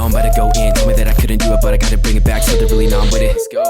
know I'm about to go in. Told me that I couldn't do it, but I gotta bring it back, so they're really on with it. Let's go.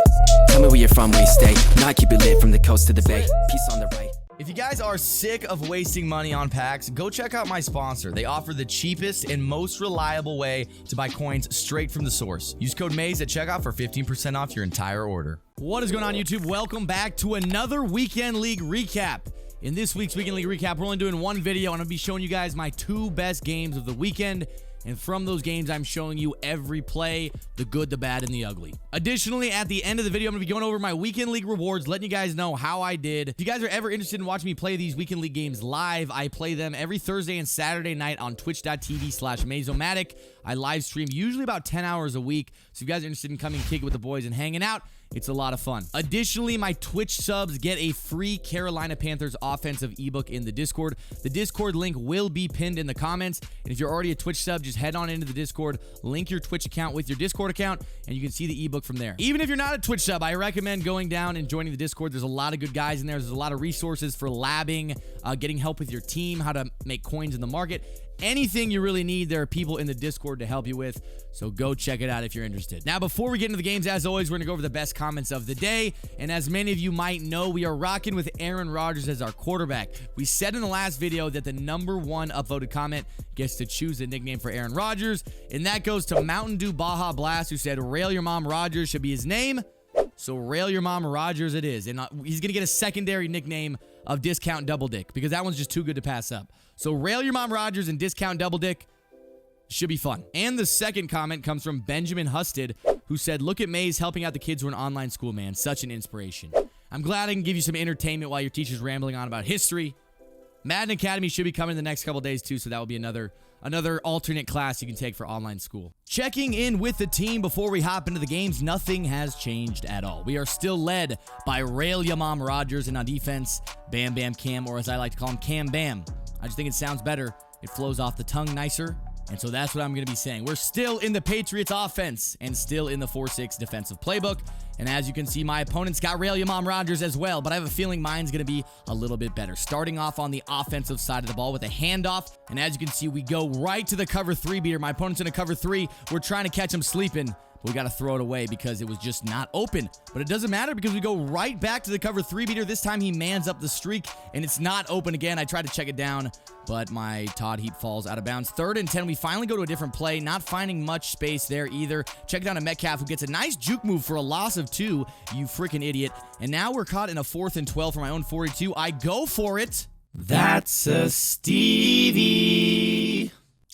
Tell me where you're from, where you stay. Know I keep it lit from the coast to the bay. Peace on the right. If you guys are sick of wasting money on packs, go check out my sponsor. They offer the cheapest and most reliable way to buy coins straight from the source. Use code MAZE at checkout for 15% off your entire order. What is going on, YouTube? Welcome back to another Weekend League recap. In this week's Weekend League recap, we're only doing one video, and I'll be showing you guys my 2 best games of the weekend. And from those games, I'm showing you every play, the good, the bad, and the ugly. Additionally, at the end of the video, I'm going to be going over my Weekend League rewards, letting you guys know how I did. If you guys are ever interested in watching me play these Weekend League games live, I play them every Thursday and Saturday night on twitch.tv/Mazomatic. I live stream usually about 10 hours a week. So if you guys are interested in coming kick it with the boys and hanging out, it's a lot of fun. Additionally, my Twitch subs get a free Carolina Panthers offensive ebook in the Discord. The Discord link will be pinned in the comments. And if you're already a Twitch sub, just head on into the Discord, link your Twitch account with your Discord account, and you can see the ebook from there. Even if you're not a Twitch sub, I recommend going down and joining the Discord. There's a lot of good guys in there. There's a lot of resources for labbing, getting help with your team, how to make coins in the market. Anything you really need, there are people in the Discord to help you with, so go check it out if you're interested. Now, before we get into the games, as always, we're going to go over the best comments of the day, and as many of you might know, we are rocking with Aaron Rodgers as our quarterback. We said in the last video that the #1 upvoted comment gets to choose a nickname for Aaron Rodgers, and that goes to Mountain Dew Baja Blast, who said Rail Your Mom Rodgers should be his name, so Rail Your Mom Rodgers it is, and he's going to get a secondary nickname of Discount Double Dick, because that one's just too good to pass up. So Rail Your Mom Rodgers and Discount Double Dick should be fun. And the second comment comes from Benjamin Husted, who said, look at Maze helping out the kids who are in online school, man. Such an inspiration. I'm glad I can give you some entertainment while your teacher's rambling on about history. Madden Academy should be coming in the next couple days too, so that will be another alternate class you can take for online school. Checking in with the team before we hop into the games, nothing has changed at all. We are still led by Rail Ya Mom Rodgers, and on defense, Bam Bam Cam, or as I like to call him, Cam Bam. I just think it sounds better. It flows off the tongue nicer. And so that's what I'm going to be saying. We're still in the Patriots offense and still in the 4-6 defensive playbook. And as you can see, my opponent's got Rail Ya Mom Rodgers as well, but I have a feeling mine's going to be a little bit better. Starting off on the offensive side of the ball with a handoff. And as you can see, we go right to the cover 3 beater. My opponent's in a cover 3. We're trying to catch him sleeping. We got to throw it away because it was just not open. But it doesn't matter because we go right back to the cover 3 beater. This time he mans up the streak and it's not open again. I tried to check it down, but my Todd Heap falls out of bounds. 3rd and 10. We finally go to a different play. Not finding much space there either. Check down to Metcalf, who gets a nice juke move for a loss of 2. You freaking idiot. And now we're caught in a 4th and 12 for my own 42. I go for it. That's a Stevie.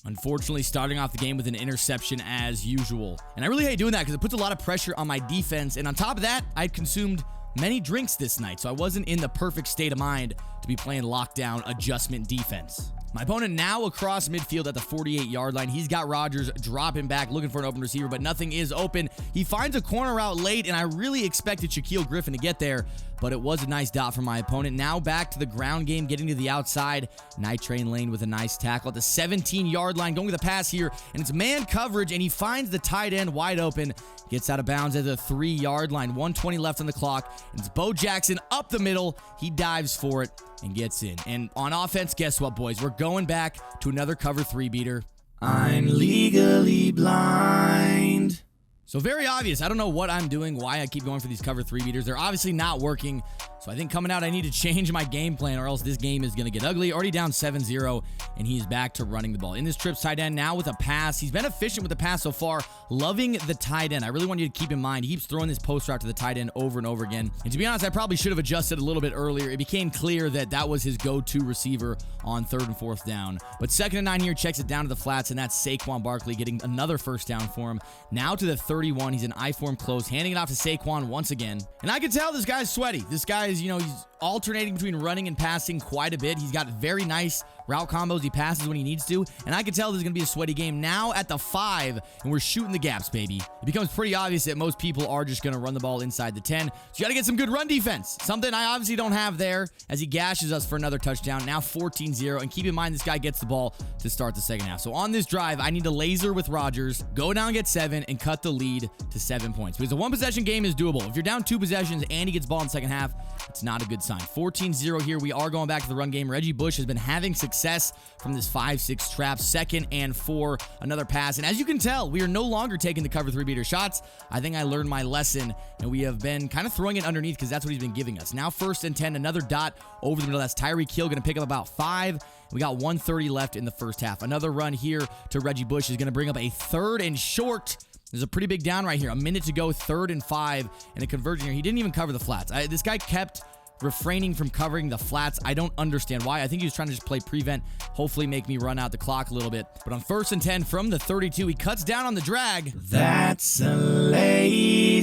Unfortunately, starting off the game with an interception as usual. And I really hate doing that because it puts a lot of pressure on my defense. And on top of that, I'd consumed many drinks this night, so I wasn't in the perfect state of mind to be playing lockdown adjustment defense. My opponent now across midfield at the 48-yard line. He's got Rodgers dropping back, looking for an open receiver, but nothing is open. He finds a corner route late, and I really expected Shaquille Griffin to get there, but it was a nice dot from my opponent. Now back to the ground game, getting to the outside. Night Train Lane with a nice tackle at the 17-yard line, going with a pass here, and it's man coverage, and he finds the tight end wide open. Gets out of bounds at the 3-yard line. 1:20 left on the clock. And it's Bo Jackson up the middle. He dives for it and gets in. And on offense, guess what, boys? We're going back to another cover 3 beater. I'm legally blind. So very obvious. I don't know what I'm doing, why I keep going for these cover 3 beaters. They're obviously not working. So I think coming out, I need to change my game plan or else this game is going to get ugly. Already down 7-0, and he's back to running the ball. In this trips tight end now with a pass. He's been efficient with the pass so far. Loving the tight end. I really want you to keep in mind, he keeps throwing this post route to the tight end over and over again. And to be honest, I probably should have adjusted a little bit earlier. It became clear that that was his go-to receiver on 3rd and 4th down. But 2nd and 9 here, checks it down to the flats, and that's Saquon Barkley getting another first down for him. Now to the 31. He's in I-form close, handing it off to Saquon once again. And I can tell this guy's sweaty. This guy is, he's alternating between running and passing quite a bit. He's got very nice route combos. He passes when he needs to. And I can tell this is going to be a sweaty game. Now at the 5, and we're shooting the gaps, baby. It becomes pretty obvious that most people are just going to run the ball inside the 10. So you got to get some good run defense. Something I obviously don't have there as he gashes us for another touchdown. Now 14-0. And keep in mind, this guy gets the ball to start the second half. So on this drive, I need to laser with Rodgers, go down, get 7, and cut the lead to 7 points. Because a 1-possession game is doable. If you're down 2 possessions and he gets ball in the second half, it's not a good sign. 14-0 here. We are going back to the run game. Reggie Bush has been having success success from this 5-6 trap. 2nd and 4, another pass. And as you can tell, we are no longer taking the cover 3 beater shots. I think I learned my lesson, and we have been kind of throwing it underneath because that's what he's been giving us. Now 1st and 10, another dot over the middle. That's Tyreek Hill going to pick up about 5. We got 1:30 left in the first half. Another run here to Reggie Bush is going to bring up a 3rd and short. There's a pretty big down right here. A minute to go, 3rd and 5, and a conversion here. He didn't even cover the flats. This guy kept refraining from covering the flats. I don't understand why. I think he was trying to just play prevent, hopefully make me run out the clock a little bit. But on 1st and 10 from the 32, he cuts down on the drag. That's a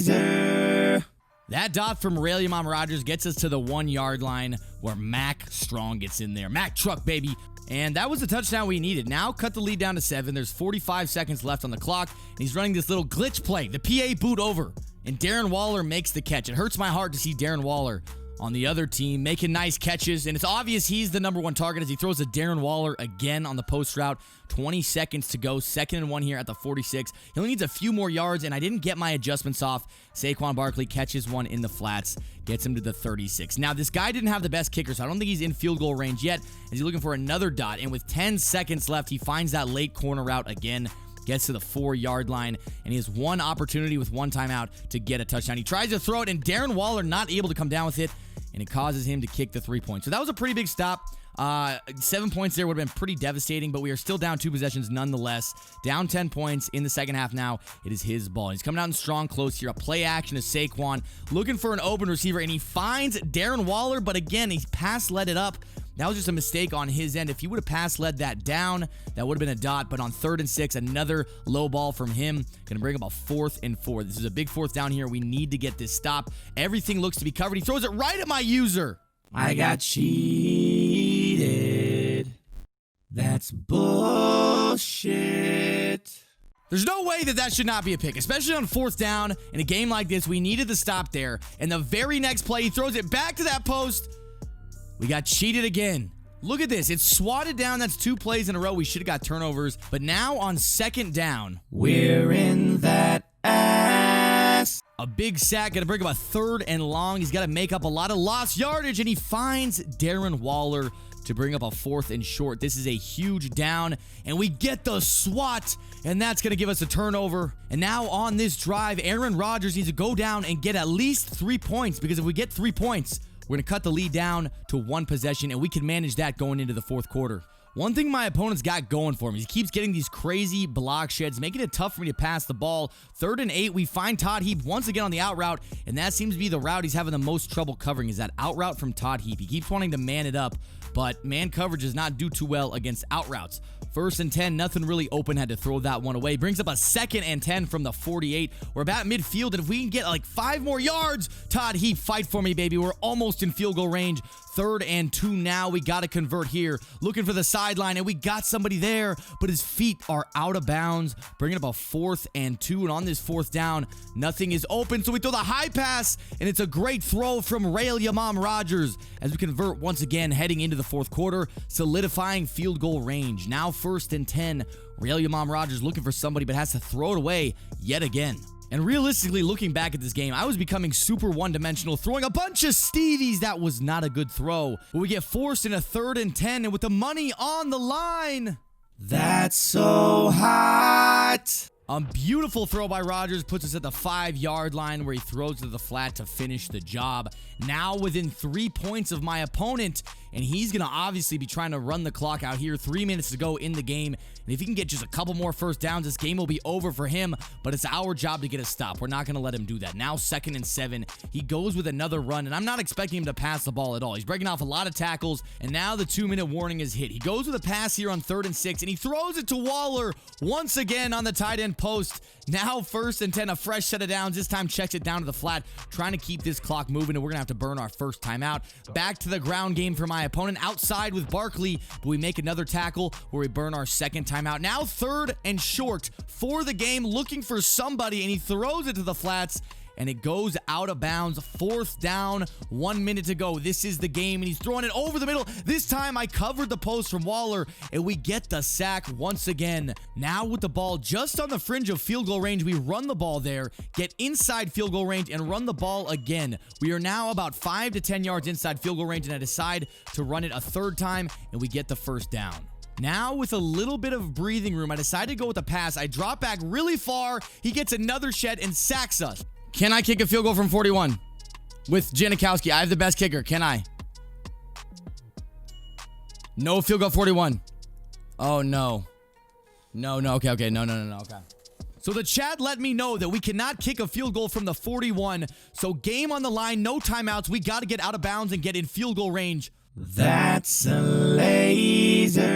laser. That dot from Undefeated Rodgers gets us to the 1-yard line where Mac Strong gets in there. Mac truck, baby. And that was the touchdown we needed. Now cut the lead down to 7. There's 45 seconds left on the clock. And he's running this little glitch play. The PA boot over. And Darren Waller makes the catch. It hurts my heart to see Darren Waller on the other team making nice catches. And it's obvious he's the number 1 target as he throws a Darren Waller again on the post route. 20 seconds to go. 2nd and 1 here at the 46. He only needs a few more yards, and I didn't get my adjustments off. Saquon Barkley catches one in the flats, gets him to the 36. Now, this guy didn't have the best kicker, so I don't think he's in field goal range yet, as he's looking for another dot. And with 10 seconds left, he finds that late corner route again, gets to the 4-yard line, and he has one opportunity with 1 timeout to get a touchdown. He tries to throw it, and Darren Waller not able to come down with it, and it causes him to kick the 3 points. So that was a pretty big stop. 7 points there would have been pretty devastating, but we are still down 2 possessions nonetheless. Down 10 points in the second half now. It is his ball. He's coming out in strong close here. A play action to Saquon, looking for an open receiver, and he finds Darren Waller, but again, he pass-led it up. That was just a mistake on his end. If he would have pass-led that down, that would have been a dot, but on 3rd and 6, another low ball from him. Going to bring up a 4th and 4. This is a big 4th down here. We need to get this stop. Everything looks to be covered. He throws it right at my user. I got cheated. That's bullshit. There's no way that should not be a pick, especially on 4th down. In a game like this, we needed the stop there. And the very next play, he throws it back to that post. We got cheated again. Look at this. It's swatted down. That's 2 plays in a row. We should have got turnovers. But now on 2nd down, we're in that ass. A big sack. Going to bring up a 3rd and long. He's got to make up a lot of lost yardage, and he finds Darren Waller to bring up a 4th and short. This is a huge down, and we get the swat, and that's going to give us a turnover. And now on this drive, Aaron Rodgers needs to go down and get at least 3 points, because if we get 3 points, we're going to cut the lead down to 1 possession, and we can manage that going into the 4th quarter. One thing my opponent's got going for him is he keeps getting these crazy block sheds, making it tough for me to pass the ball. 3rd and 8, we find Todd Heap once again on the out route, and that seems to be the route he's having the most trouble covering, is that out route from Todd Heap. He keeps wanting to man it up, but man coverage does not do too well against out routes. 1st and 10, nothing really open, had to throw that one away. Brings up a 2nd and 10 from the 48. We're about midfield, and if we can get like 5 more yards, Todd Heap, fight for me, baby. We're almost in field goal range. 3rd and 2 now. We got to convert here. Looking for the sideline, and we got somebody there, but his feet are out of bounds. Bringing up a 4th and 2, and on this 4th down, nothing is open, so we throw the high pass, and it's a great throw from Undefeated Rodgers as we convert once again heading into the 4th quarter, solidifying field goal range. Now 1st and 10. Undefeated Rodgers looking for somebody, but has to throw it away yet again. And realistically, looking back at this game, I was becoming super one-dimensional, throwing a bunch of Stevies. That was not a good throw. But we get forced in a 3rd and 10, and with the money on the line, that's so hot. A beautiful throw by Rodgers puts us at the 5-yard line where he throws to the flat to finish the job. Now within 3 points of my opponent, and he's going to obviously be trying to run the clock out here. 3 minutes to go in the game, and if he can get just a couple more 1st downs, this game will be over for him, but it's our job to get a stop. We're not going to let him do that. Now 2nd and 7. He goes with another run, and I'm not expecting him to pass the ball at all. He's breaking off a lot of tackles, and now the 2-minute warning is hit. He goes with a pass here on 3rd and 6, and he throws it to Waller once again on the tight end post. Now 1st and 10, a fresh set of downs. This time checks it down to the flat, trying to keep this clock moving, and we're going to have to burn our 1st timeout. Back to the ground game for my opponent, outside with Barkley, but we make another tackle where we burn our 2nd timeout. Now 3rd and short for the game, looking for somebody, and he throws it to the flats, and it goes out of bounds. 4th down, 1 minute to go. This is the game, and he's throwing it over the middle. This time I covered the post from Waller, and we get the sack once again. Now with the ball just on the fringe of field goal range, we run the ball there, get inside field goal range, and run the ball again. We are now about 5 to 10 yards inside field goal range, and I decide to run it a 3rd time, and we get the 1st down. Now, with a little bit of breathing room, I decide to go with the pass. I drop back really far. He gets another shed and sacks us. Can I kick a field goal from 41? With Janikowski, I have the best kicker. Can I? No field goal 41. Oh, no. No. Okay. No. Okay. So the chat let me know that we cannot kick a field goal from the 41. So game on the line, no timeouts. We got to get out of bounds and get in field goal range. That's a laser.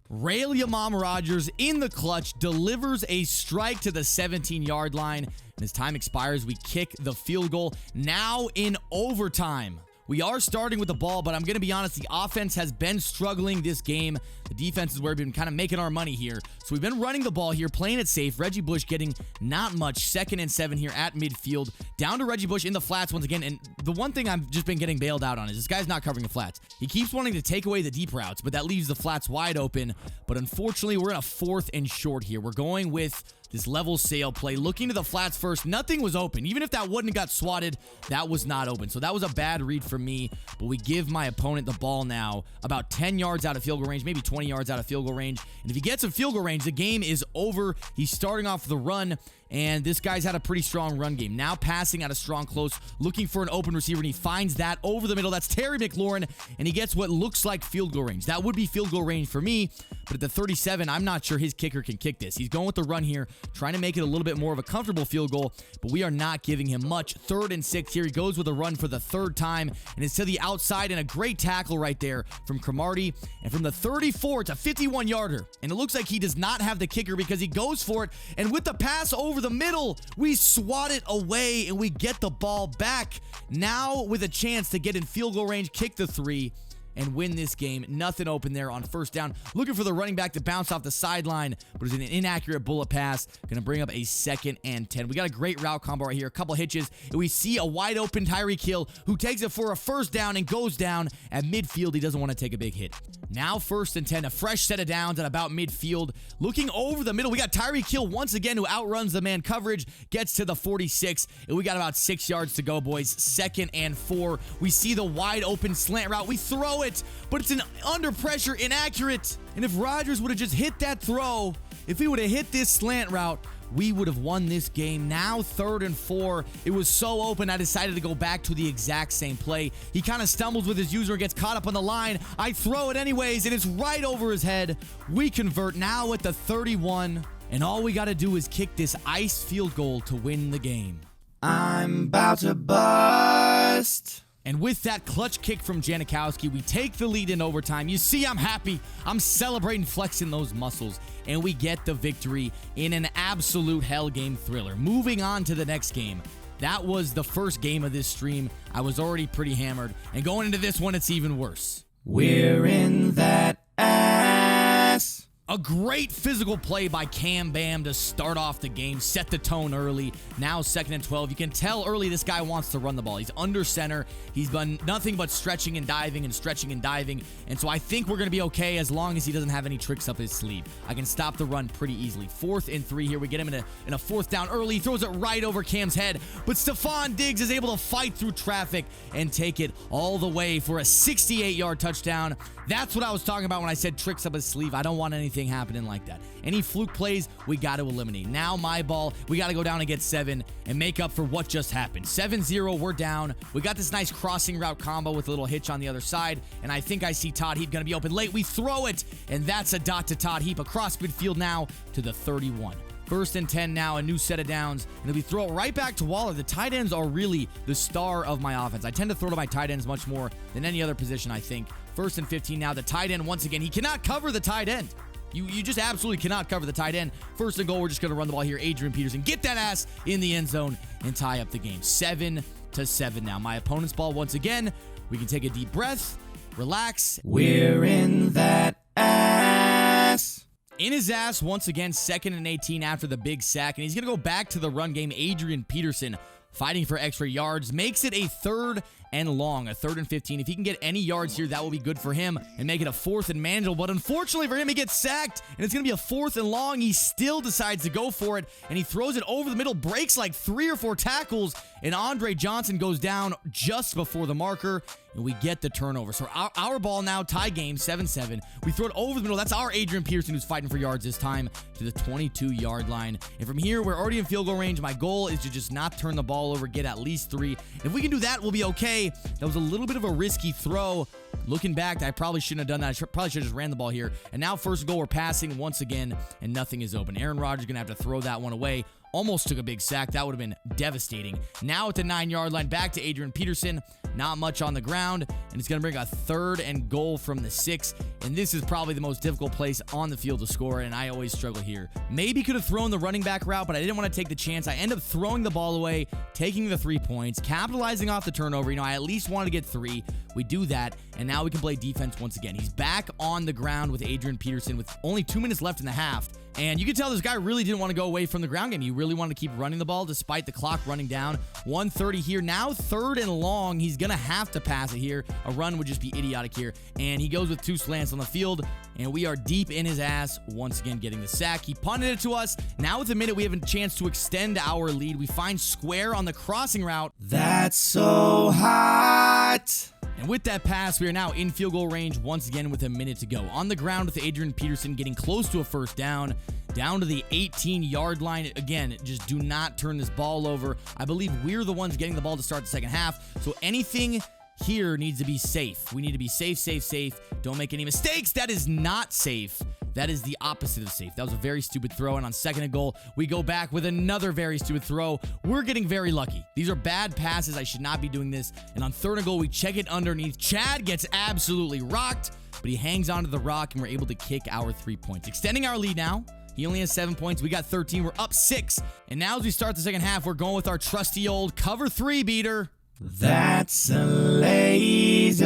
Rail Yamam Rodgers in the clutch delivers a strike to the 17-yard line. And as time expires, we kick the field goal now in overtime. We are starting with the ball, but I'm going to be honest, the offense has been struggling this game. The defense is where we've been kind of making our money here. So we've been running the ball here, playing it safe. Reggie Bush getting not much. 2nd and 7 here at midfield. Down to Reggie Bush in the flats once again. And the one thing I've just been getting bailed out on is this guy's not covering the flats. He keeps wanting to take away the deep routes, but that leaves the flats wide open. But unfortunately, we're in a 4th and short here. We're going with this level sail play, looking to the flats first. Nothing was open. Even if that wouldn't have got swatted, that was not open. So that was a bad read for me, but we give my opponent the ball now about 10 yards out of field goal range, maybe 20 yards out of field goal range. And if he gets a field goal range, the game is over. He's starting off the run, and this guy's had a pretty strong run game. Now passing out of strong close, looking for an open receiver, and he finds that over the middle. That's Terry McLaurin, and he gets what looks like field goal range. That would be field goal range for me, but at the 37, I'm not sure his kicker can kick this. He's going with the run here, trying to make it a little bit more of a comfortable field goal, but we are not giving him much. 3rd and 6 here. He goes with a run for the 3rd time, and it's to the outside, and a great tackle right there from Cromartie. And from the 34, it's a 51-yarder, and it looks like he does not have the kicker because he goes for it, and with the pass over the middle, we swat it away, and we get the ball back. Now with a chance to get in field goal range, kick the 3, and win this game. Nothing open there on 1st down. Looking for the running back to bounce off the sideline, but it's an inaccurate bullet pass. Going to bring up a 2nd and 10. We got a great route combo right here. A couple hitches, and we see a wide open Tyreek Hill who takes it for a 1st down and goes down at midfield. He doesn't want to take a big hit. Now 1st and 10, a fresh set of downs at about midfield. Looking over the middle, we got Tyreek Hill once again who outruns the man coverage, gets to the 46, and we got about 6 yards to go, boys. 2nd and 4. We see the wide open slant route. We throw it, but it's an under pressure, inaccurate. And if Rodgers would have just hit that throw, if he would have hit this slant route, we would have won this game. Now 3rd and 4. It was so open, I decided to go back to the exact same play. He kind of stumbles with his user, gets caught up on the line. I throw it anyways, and it's right over his head. We convert now at the 31, and all we got to do is kick this ice field goal to win the game. I'm about to bust. And with that clutch kick from Janikowski, we take the lead in overtime. You see, I'm happy. I'm celebrating, flexing those muscles. And we get the victory in an absolute hell game thriller. Moving on to the next game. That was the first game of this stream. I was already pretty hammered. And going into this one, it's even worse. We're in that ass. A great physical play by Cam Bam to start off the game, set the tone early. Now 2nd and 12. You can tell early this guy wants to run the ball. He's under center. He's done nothing but stretching and diving and stretching and diving. And so I think we're going to be okay as long as he doesn't have any tricks up his sleeve. I can stop the run pretty easily. 4th and 3 here. We get him in a 4th down early. He throws it right over Cam's head. But Stephon Diggs is able to fight through traffic and take it all the way for a 68-yard touchdown. That's what I was talking about when I said tricks up his sleeve. I don't want anything happening like that. Any fluke plays, we got to eliminate. Now my ball, we got to go down and get 7 and make up for what just happened. 7-0, we're down. We got this nice crossing route combo with a little hitch on the other side, and I think I see Todd Heap going to be open late. We throw it, and that's a dot to Todd Heap across midfield now to the 31. 1st and 10 now, a new set of downs. And if we throw it right back to Waller, the tight ends are really the star of my offense. I tend to throw to my tight ends much more than any other position, I think. 1st and 15 now. The tight end, once again, he cannot cover the tight end. You just absolutely cannot cover the tight end. 1st and goal, we're just going to run the ball here. Adrian Peterson, get that ass in the end zone and tie up the game. 7-7 now. My opponent's ball once again. We can take a deep breath, relax. We're in that ass. In his ass once again, 2nd and 18 after the big sack, and he's going to go back to the run game. Adrian Peterson fighting for extra yards, makes it a 3rd and long, a 3rd and 15. If he can get any yards here, that will be good for him and make it a 4th and manageable. But unfortunately for him, he gets sacked, and it's going to be a 4th and long. He still decides to go for it, and he throws it over the middle, breaks like 3 or 4 tackles, and Andre Johnson goes down just before the marker, and we get the turnover. So our ball now, tie game, 7-7. We throw it over the middle. That's our Adrian Peterson who's fighting for yards this time to the 22-yard line. And from here, we're already in field goal range. My goal is to just not turn the ball over, get at least 3. If we can do that, we'll be okay. That was a little bit of a risky throw. Looking back, I probably shouldn't have done that. I probably should have just ran the ball here. And now first goal, we're passing once again, and nothing is open. Aaron Rodgers going to have to throw that one away. Almost took a big sack. That would have been devastating. Now at the 9-yard line, back to Adrian Peterson. Not much on the ground, and it's going to bring a 3rd and goal from the 6. And this is probably the most difficult place on the field to score, and I always struggle here. Maybe could have thrown the running back route, but I didn't want to take the chance. I end up throwing the ball away, taking the 3 points, capitalizing off the turnover. You know, I at least wanted to get 3. We do that, and now we can play defense once again. He's back on the ground with Adrian Peterson with only 2 minutes left in the half. And you can tell this guy really didn't want to go away from the ground game. He really wanted to keep running the ball despite the clock running down. 1:30 here. Now 3rd and long. He's going to have to pass it here. A run would just be idiotic here. And he goes with 2 slants on the field. And we are deep in his ass. Once again, getting the sack. He punted it to us. Now with a minute, we have a chance to extend our lead. We find square on the crossing route. That's so hot. And with that pass, we are now in field goal range once again with a minute to go. On the ground with Adrian Peterson getting close to a 1st down. Down to the 18-yard line. Again, just do not turn this ball over. I believe we're the ones getting the ball to start the second half. So anything here needs to be safe. We need to be safe, safe, safe. Don't make any mistakes. That is not safe. That is the opposite of safe. That was a very stupid throw. And on 2nd and goal, we go back with another very stupid throw. We're getting very lucky. These are bad passes. I should not be doing this. And on 3rd and goal, we check it underneath. Chad gets absolutely rocked, but he hangs onto the rock, and we're able to kick our 3 points. Extending our lead now. He only has 7 points. We got 13. We're up 6. And now as we start the second half, we're going with our trusty old cover 3 beater. That's a laser.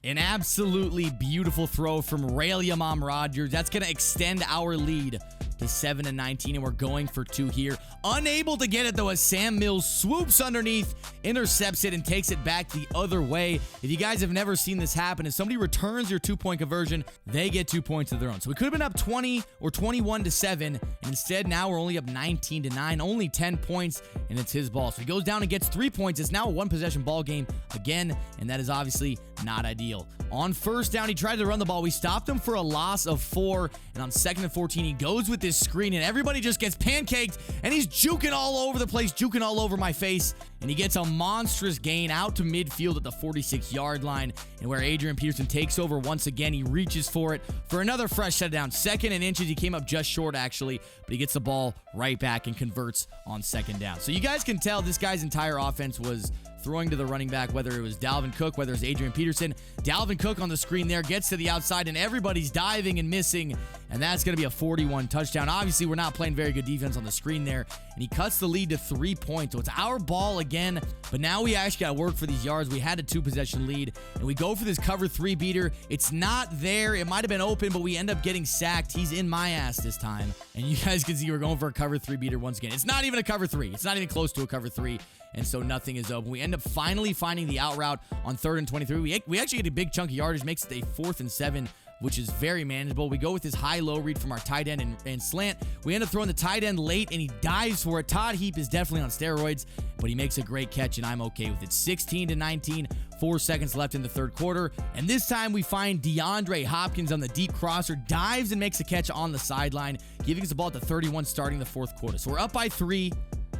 An absolutely beautiful throw from Raelyamam Rodgers. That's going to extend our lead to 7-19, and we're going for 2 here. Unable to get it, though, as Sam Mills swoops underneath, intercepts it, and takes it back the other way. If you guys have never seen this happen, if somebody returns your 2-point conversion, they get 2 points of their own. So we could have been up 20 or 21-7, and instead now we're only up 19-9, only 10 points, and it's his ball. So he goes down and gets 3 points. It's now a 1-possession ball game again, and that is obviously not ideal. On 1st down, he tried to run the ball. We stopped him for a loss of 4, and on 2nd and 14, he goes with this screen, and everybody just gets pancaked, and he's juking all over the place, juking all over my face, and he gets a monstrous gain out to midfield at the 46-yard line, and where Adrian Peterson takes over once again. He reaches for it for another fresh set down. 2nd and inches. He came up just short, actually, but he gets the ball right back and converts on 2nd down. So you guys can tell this guy's entire offense was throwing to the running back, whether it was Dalvin Cook, whether it's Adrian Peterson. Dalvin Cook on the screen there gets to the outside, and everybody's diving and missing, and that's going to be a 41 touchdown. Obviously, we're not playing very good defense on the screen there, and he cuts the lead to 3 points. So it's our ball again, but now we actually got to work for these yards. We had a 2-possession lead, and we go for this cover 3 beater. It's not there. It might have been open, but we end up getting sacked. He's in my ass this time, and you guys can see we're going for a cover 3 beater once again. It's not even a cover 3. It's not even close to a cover 3. And so nothing is open. We end up finally finding the out route on 3rd and 23. We actually get a big chunk of yardage, makes it a 4th and 7, which is very manageable. We go with this high-low read from our tight end and slant. We end up throwing the tight end late, and he dives for it. Todd Heap is definitely on steroids, but he makes a great catch, and I'm okay with it. 16-19, 4 seconds left in the 3rd quarter. And this time we find DeAndre Hopkins on the deep crosser, dives and makes a catch on the sideline, giving us the ball at the 31 starting the 4th quarter. So we're up by 3.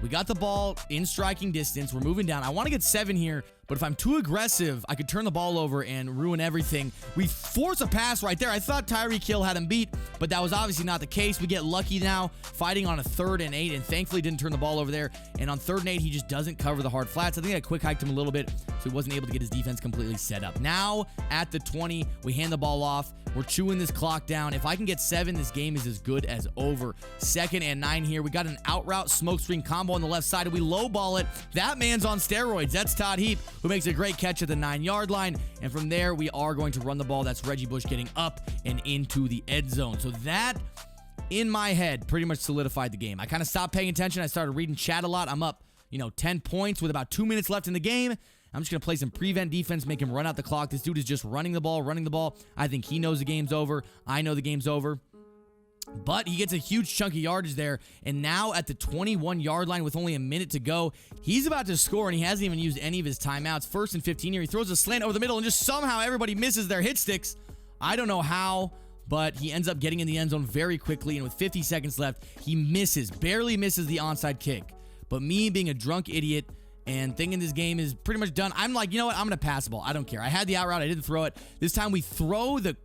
We got the ball in striking distance. We're moving down. I want to get 7 here, but if I'm too aggressive, I could turn the ball over and ruin everything. We force a pass right there. I thought Tyreek Hill had him beat, but that was obviously not the case. We get lucky now, fighting on a 3rd and 8, and thankfully didn't turn the ball over there. And on 3rd and 8, he just doesn't cover the hard flats. I think I quick hiked him a little bit, so he wasn't able to get his defense completely set up. Now, at the 20, we hand the ball off. We're chewing this clock down. If I can get 7, this game is as good as over. 2nd and 9 here. We got an out route smoke screen combo on the left side, and we low ball it. That man's on steroids. That's Todd Heap. who makes a great catch at the 9-yard line. And from there, we are going to run the ball. That's Reggie Bush getting up and into the end zone. So that, in my head, pretty much solidified the game. I kind of stopped paying attention. I started reading chat a lot. I'm up, 10 points with about 2 minutes left in the game. I'm just going to play some prevent defense, make him run out the clock. This dude is just running the ball. I think he knows the game's over. I know the game's over. But he gets a huge chunk of yardage there. And now at the 21-yard line with only a minute to go, he's about to score, and he hasn't even used any of his timeouts. 1st and 15 here. He throws a slant over the middle, and just somehow everybody misses their hit sticks. I don't know how, but he ends up getting in the end zone very quickly. And with 50 seconds left, he barely misses the onside kick. But me being a drunk idiot and thinking this game is pretty much done, I'm like, you know what? I'm going to pass the ball. I don't care. I had the out route. I didn't throw it. This time we throw that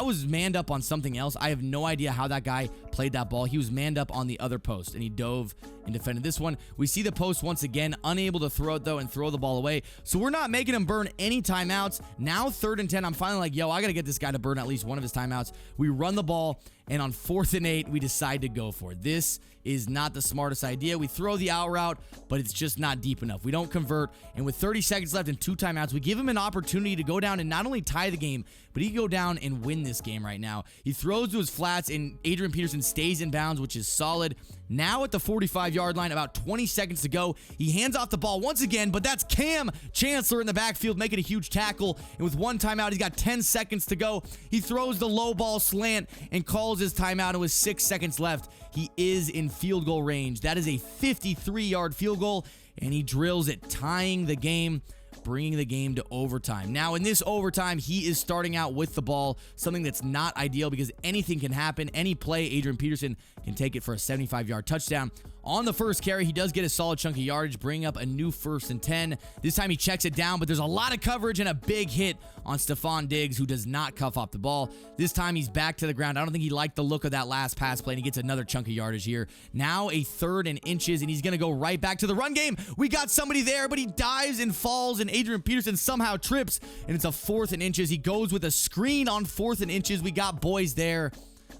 was manned up on something else. I have no idea how that guy played that ball. He was manned up on the other post, and he dove and defended this one. We see the post once again, unable to throw it, though, and throw the ball away. So we're not making him burn any timeouts. Now 3rd and 10, I'm finally like, yo, I got to get this guy to burn at least one of his timeouts. We run the ball, and on 4th and 8, we decide to go for it. This is not the smartest idea. We throw the out route, but it's just not deep enough. We don't convert, and with 30 seconds left and 2 timeouts, we give him an opportunity to go down and not only tie the game, but he can go down and win this game right now. He throws to his flats, and Adrian Peterson stays in bounds, which is solid. Now at the 45-yard line, about 20 seconds to go, he hands off the ball once again, but that's Cam Chancellor in the backfield making a huge tackle, and with 1 timeout, he's got 10 seconds to go. He throws the low ball slant and calls his timeout, and with 6 seconds left, he is in field goal range. That is a 53-yard field goal, and he drills it, tying the game, bringing the game to overtime. Now, in this overtime, he is starting out with the ball, something that's not ideal because anything can happen. Any play, Adrian Peterson can take it for a 75-yard touchdown. On the first carry, he does get a solid chunk of yardage, bringing up a new 1st and 10. This time he checks it down, but there's a lot of coverage and a big hit on Stephon Diggs, who does not cuff off the ball. This time he's back to the ground. I don't think he liked the look of that last pass play, and he gets another chunk of yardage here. Now a 3rd and inches, and he's going to go right back to the run game. We got somebody there, but he dives and falls, and Adrian Peterson somehow trips, and it's a 4th and inches. He goes with a screen on 4th and inches. We got boys there,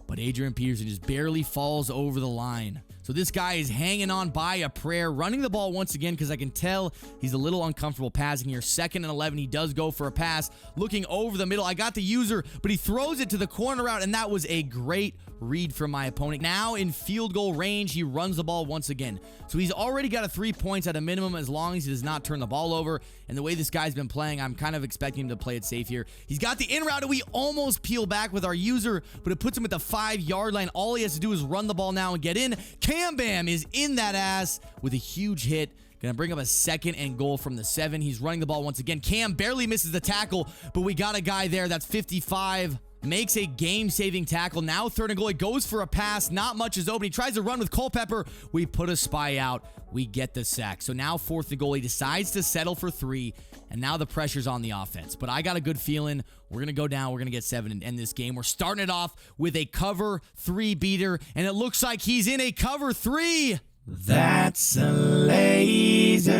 but Adrian Peterson just barely falls over the line. So this guy is hanging on by a prayer, running the ball once again because I can tell he's a little uncomfortable passing here. 2nd and 11, he does go for a pass, looking over the middle. I got the user, but he throws it to the corner route, and that was a great read from my opponent. Now in field goal range, he runs the ball once again. So he's already got a 3 points at a minimum as long as he does not turn the ball over. And the way this guy's been playing, I'm kind of expecting him to play it safe here. He's got the in route, and we almost peel back with our user, but it puts him at the 5-yard line. All he has to do is run the ball now and get in. Cam Bam is in that ass with a huge hit. Gonna bring up a 2nd and goal from the 7. He's running the ball once again. Cam barely misses the tackle, but we got a guy there. That's 55. Makes a game-saving tackle. Now 3rd and goal. He goes for a pass. Not much is open. He tries to run with Culpepper. We put a spy out. We get the sack. So now 4th and goal. He decides to settle for 3, and now the pressure's on the offense. But I got a good feeling we're going to go down. We're going to get 7 and end this game. We're starting it off with a cover 3 beater, and it looks like he's in a cover 3. That's a laser.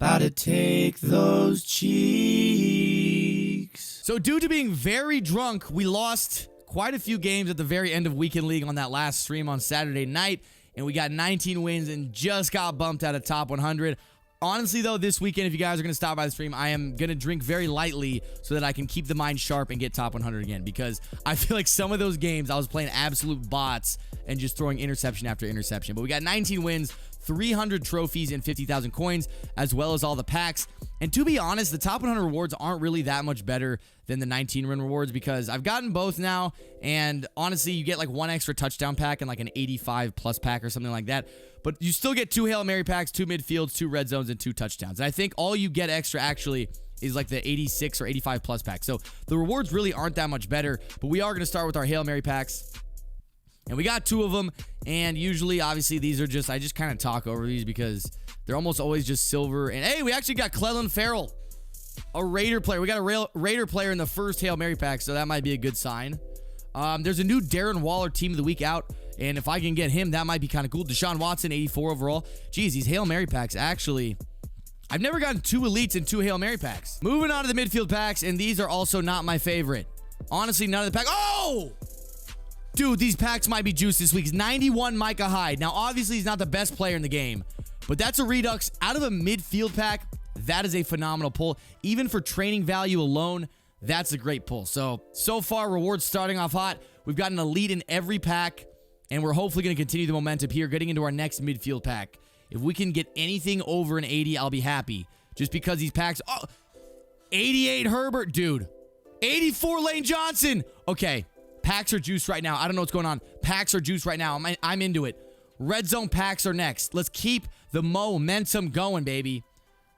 About to take those cheeks. So due to being very drunk, we lost quite a few games at the very end of Weekend League on that last stream on Saturday night, and we got 19 wins and just got bumped out of top 100. Honestly, though, this weekend, if you guys are going to stop by the stream, I am going to drink very lightly so that I can keep the mind sharp and get top 100 again, because I feel like some of those games I was playing absolute bots and just throwing interception after interception. But we got 19 wins, 300 trophies, and 50,000 coins, as well as all the packs. And to be honest, the top 100 rewards aren't really that much better than the 19 win rewards, because I've gotten both now, and honestly, you get like 1 extra touchdown pack and like an 85 plus pack or something like that. But you still get 2 Hail Mary packs, 2 midfields, 2 red zones, and 2 touchdowns. And I think all you get extra actually is like the 86 or 85 plus pack. So the rewards really aren't that much better, but we are going to start with our Hail Mary packs. And we got 2 of them, and usually, obviously, these are just, I just kind of talk over these because they're almost always just silver. And hey, we actually got Clellan Farrell, a Raider player. We got a Raider player in the first Hail Mary pack, so that might be a good sign. There's a new Darren Waller Team of the Week out, and if I can get him, that might be kind of cool. Deshaun Watson, 84 overall. Geez, these Hail Mary packs, actually, I've never gotten 2 elites and 2 Hail Mary packs. Moving on to the midfield packs, and these are also not my favorite. Honestly, none of the packs. Oh! Dude, these packs might be juiced this week. It's 91 Micah Hyde. Now, obviously, he's not the best player in the game, but that's a redux out of a midfield pack. that is a phenomenal pull. Even for training value alone, that's a great pull. So far, rewards starting off hot. We've got an elite in every pack, and we're hopefully going to continue the momentum here, getting into our next midfield pack. If we can get anything over an 80, I'll be happy. Just because these packs... Oh, 88 Herbert, dude. 84 Lane Johnson. Okay, packs are juiced right now. I don't know what's going on. Packs are juiced right now. I'm into it. Red zone packs are next. Let's keep the momentum going, baby.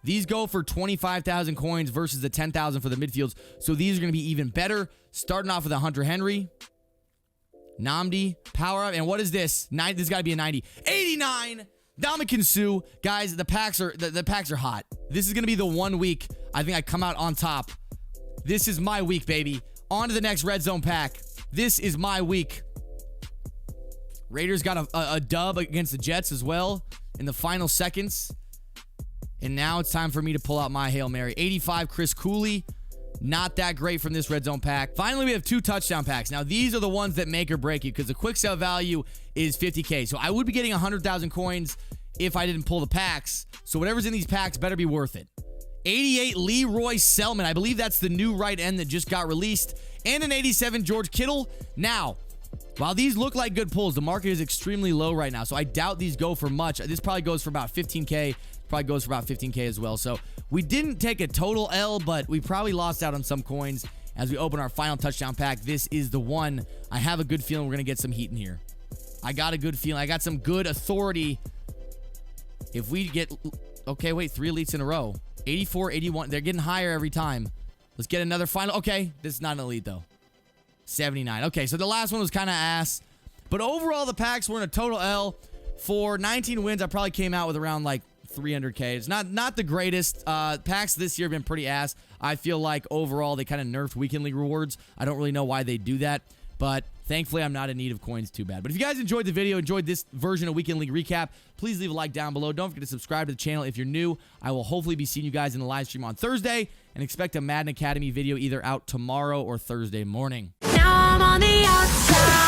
These go for 25,000 coins versus the 10,000 for the midfields. So these are going to be even better. Starting off with a Hunter Henry. Namdi, power up. And what is this? This has got to be a 90. 89. Ndamukong Suh. Guys, the packs are hot. This is going to be the 1 week I think I come out on top. This is my week, baby. On to the next red zone pack. This is my week. Raiders got a dub against the Jets as well in the final seconds. And now it's time for me to pull out my Hail Mary. 85 Chris Cooley. Not that great from this red zone pack. Finally, we have 2 touchdown packs. Now, these are the ones that make or break you because the quick sell value is 50K. So I would be getting 100,000 coins if I didn't pull the packs. So whatever's in these packs better be worth it. 88 Leroy Selman. I believe that's the new right end that just got released. And an 87 George Kittle. Now, while these look like good pulls, the market is extremely low right now. So I doubt these go for much. This probably goes for about 15K. Probably goes for about 15K as well. So we didn't take a total L, but we probably lost out on some coins as we open our final touchdown pack. This is the one. I have a good feeling we're going to get some heat in here. I got a good feeling. I got some good authority. If we get... Okay, wait. 3 elites in a row. 84, 81. They're getting higher every time. Let's get another final. Okay, this is not an elite, though. 79. Okay, so the last one was kind of ass. But overall, the packs were in a total L. For 19 wins, I probably came out with around, like, 300K. It's not the greatest. Packs this year have been pretty ass. I feel like overall they kind of nerfed weekend league rewards. I don't really know why they do that, but thankfully I'm not in need of coins too bad. But if you guys enjoyed the video, enjoyed this version of weekend league recap, please leave a like down below. Don't forget to subscribe to the channel if you're new. I will hopefully be seeing you guys in the live stream on Thursday, and expect a Madden Academy video either out tomorrow or Thursday morning. Now I'm on the outside.